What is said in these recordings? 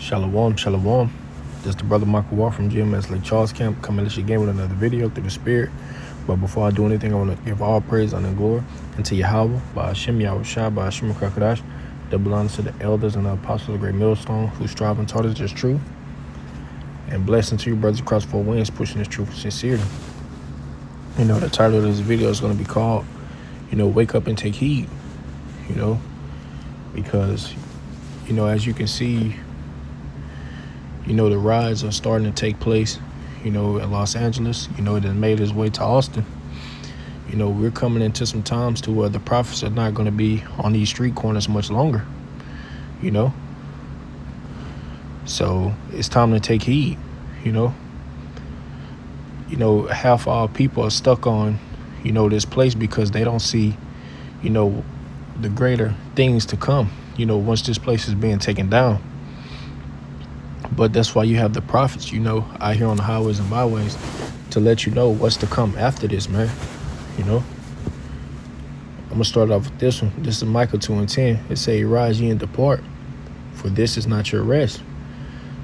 Shalom, shalom. This is the brother Michael Wall from GMS Lake Charles Camp coming at you again with another video through the Spirit. But before I do anything, I want to give all praise, honor, and glory unto Yahweh, by Hashem Yahushua, by Hashem Kakadash, that belongs to the elders and the apostles of the great millstone who strive and taught us just truth. And blessing to you, brothers across four winds, pushing this truth with sincerity. The title of this video is going to be called, Wake Up and Take Heed, because, as you can see, the riots are starting to take place, in Los Angeles. It has made its way to Austin. We're coming into some times to where the prophets are not going to be on these street corners much longer, So it's time to take heed, Half our people are stuck on, this place because they don't see, the greater things to come, once this place is being taken down. But that's why you have the prophets, out here on the highways and byways to let you know what's to come after this, man. I'm going to start off with this one. This is Micah 2:10. It say, "Rise ye and depart, for this is not your rest,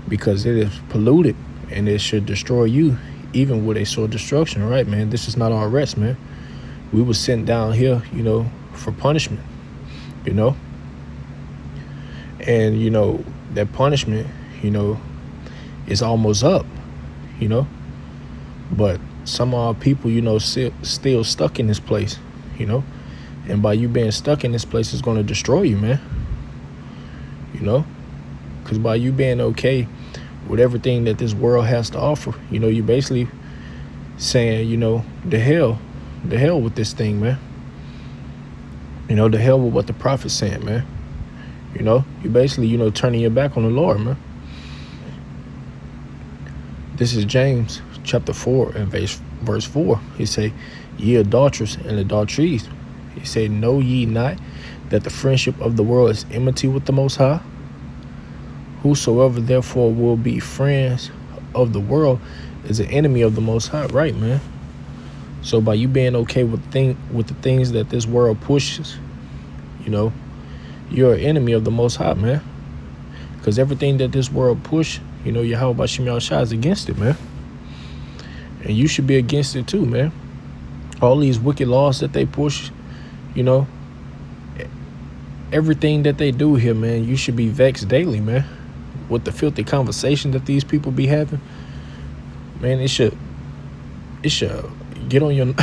because it is polluted, and it should destroy you, even with a sore destruction." Right, man? This is not our rest, man. We were sent down here, for punishment, And, that punishment, it's almost up, but some of our people, still stuck in this place, and by you being stuck in this place, it's going to destroy you, man, because by you being okay with everything that this world has to offer, you're basically saying, the hell with this thing, man, the hell with what the prophet's saying, man. You basically, turning your back on the Lord, man. This is James chapter 4 and verse 4. He say, "Ye adulterers and adulteries." He say, "Know ye not that the friendship of the world is enmity with the Most High? Whosoever therefore will be friends of the world is an enemy of the Most High." Right, man. So by you being okay with the things that this world pushes, you're an enemy of the Most High, man. Because everything that this world push, Yahweh Bashim Yahushua is against it, man. And you should be against it too, man. All these wicked laws that they push, everything that they do here, man, you should be vexed daily, man. With the filthy conversation that these people be having, man, it should get on your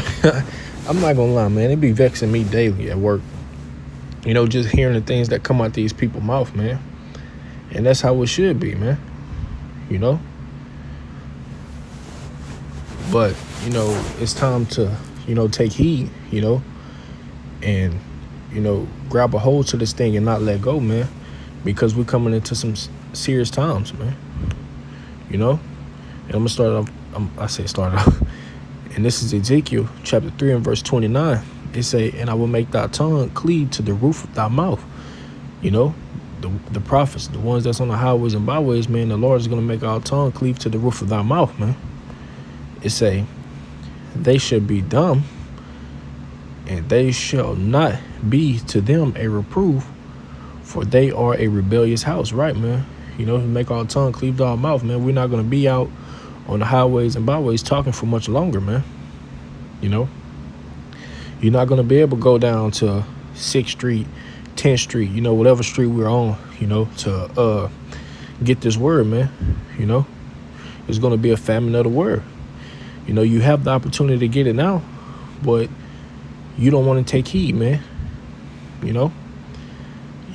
I'm not gonna lie, man, it be vexing me daily at work. Just hearing the things that come out these people's mouth, man. And that's how it should be, man. But, it's time to, take heed, and, grab a hold to this thing and not let go, man. Because we're coming into some serious times, man. And I'm going to start off. And this is Ezekiel chapter 3 and verse 29. It say, "And I will make thy tongue cleave to the roof of thy mouth." The prophets, the ones that's on the highways and byways, man, the Lord is going to make our tongue cleave to the roof of thy mouth, man. It say, "They should be dumb, and they shall not be to them a reproof, for they are a rebellious house." Right, man. Make our tongue cleave to our mouth, man. We're not going to be out on the highways and byways talking for much longer, man. You're not going to be able to go down to 6th Street, 10th Street, whatever street we're on, to get this word, man. It's going to be a famine of the word. You have the opportunity to get it now, but you don't want to take heed, man.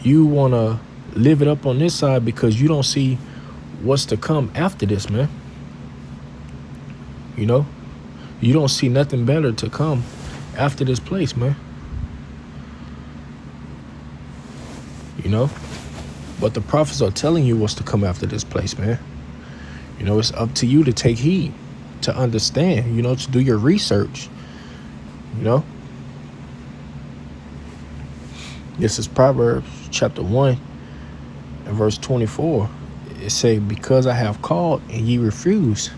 You want to live it up on this side because you don't see what's to come after this, man. You don't see nothing better to come after this place, man. But the prophets are telling you what's to come after this place, man. It's up to you to take heed, to understand, to do your research, This is Proverbs chapter 1 and verse 24. It say, "Because I have called and ye refuse,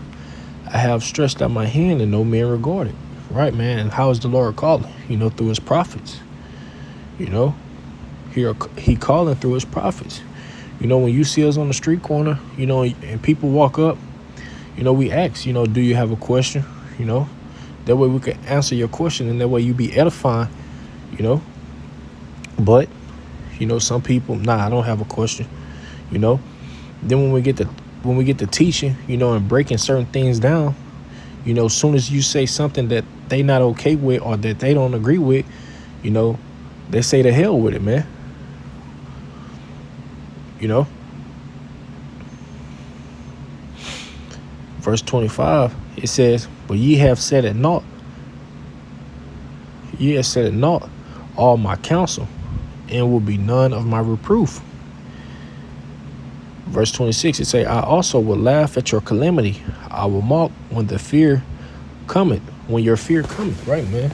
I have stretched out my hand and no man regarded." Right, man. And how is the Lord calling? Through his prophets. He calling through his prophets. You know, when you see us on the street corner, you know, and people walk up, you know, we ask, you know, do you have a question? You know, that way we can answer your question, and that way you be edifying, you know. But, you know, some people, nah, I don't have a question, you know. Then when we get to teaching, you know, and breaking certain things down, you know, as soon as you say something that they not okay with or that they don't agree with, you know, they say to hell with it, man. You know, verse 25, it says, but ye have said it naught. Ye have said it naught all my counsel, and will be none of my reproof. Verse 26, it say, I also will laugh at your calamity. I will mock when the fear cometh, when your fear cometh, right, man?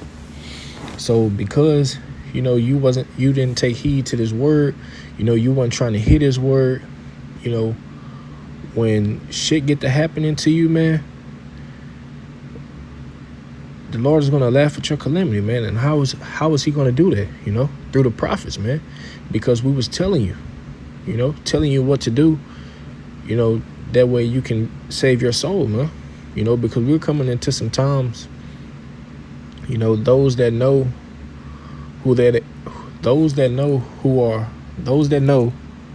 So because, you know, you didn't take heed to this word, you know, you wasn't trying to hit his word, you know, when shit get to happening to you, man, the Lord is going to laugh at your calamity, man. And how is he going to do that, you know? Through the prophets, man. Because we was telling you, you know, telling you what to do, you know, that way you can save your soul, man. You know, because we're coming into some times, you know, those that know, let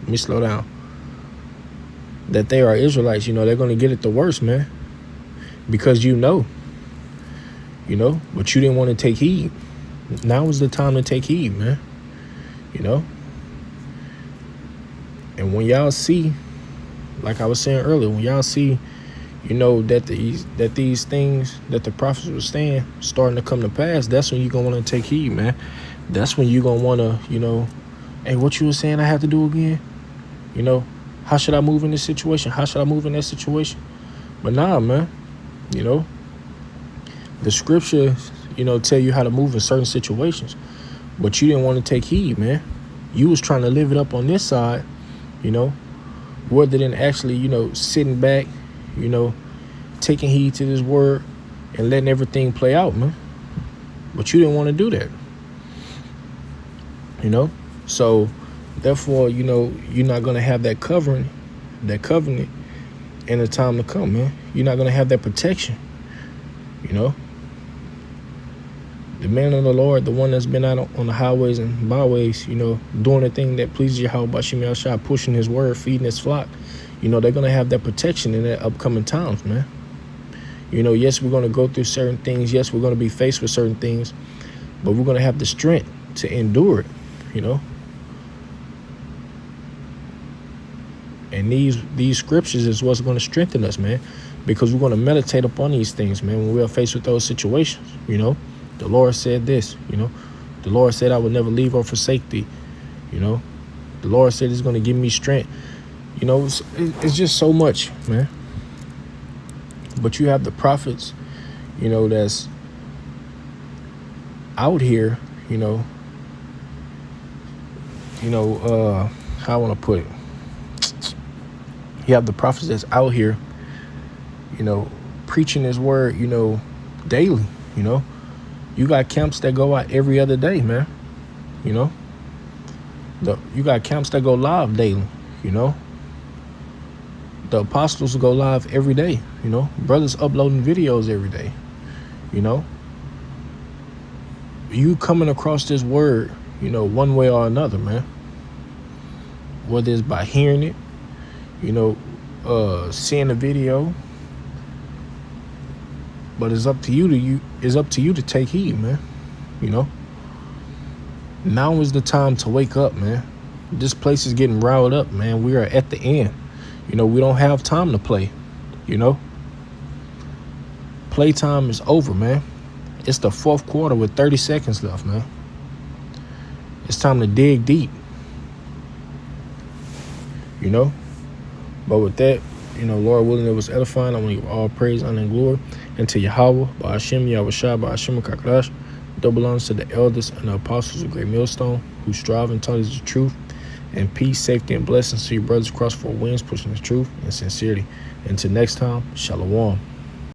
me slow down, that they are Israelites, you know, they're going to get it the worst, man. Because you know, but you didn't want to take heed. Now is the time to take heed, man. You know? And when y'all see, like I was saying earlier, when y'all see, you know, that these things that the prophets were saying starting to come to pass, that's when you're going to want to take heed, man. That's when you're going to want to, you know, hey, what you were saying I have to do again? You know, how should I move in this situation? How should I move in that situation? But nah, man, you know, the scriptures, you know, tell you how to move in certain situations, but you didn't want to take heed, man. You was trying to live it up on this side, you know, rather than actually, you know, sitting back, you know, taking heed to this word and letting everything play out, man. But you didn't want to do that, you know. So therefore, you know, you're not going to have that covenant in the time to come, man. You're not going to have that protection, you know. The man of the Lord, the one that's been out on the highways and byways, you know, doing the thing that pleases Yahweh Bashim Yahshua, pushing his word, feeding his flock, you know, they're going to have that protection in the upcoming times, man. You know, yes, we're going to go through certain things. Yes, we're going to be faced with certain things, but we're going to have the strength to endure it, you know. And these scriptures is what's going to strengthen us, man, because we're going to meditate upon these things, man, when we are faced with those situations, you know. The Lord said this, you know. The Lord said I would never leave or forsake thee, you know. The Lord said he's going to give me strength. You know, it's just so much, man. But you have the prophets, you know, that's out here, you know, how I want to put it. You have the prophets that's out here, you know, preaching his word, you know, daily, you know. You got camps that go out every other day, man. You know, you got camps that go live daily, you know. The apostles go live every day, you know. Brothers uploading videos every day, you know. You coming across this word, you know, one way or another, man. Whether it's by hearing it, you know, seeing a video. But it's up to you to take heed, man. You know. Now is the time to wake up, man. This place is getting riled up, man. We are at the end. You know, we don't have time to play. You know. Playtime is over, man. It's the fourth quarter with 30 seconds left, man. It's time to dig deep. You know. But with that, you know, Lord willing, it was edifying. I want to give all praise, honor, and glory unto Yahweh, Ba'ashem, Yahushua, Ba'ashem, Kakadash. That belongs to the elders and the apostles of Great Millstone who strive and taught us the truth. And peace, safety, and blessings to your brothers across four winds, pushing the truth and sincerity. Until next time, Shalom.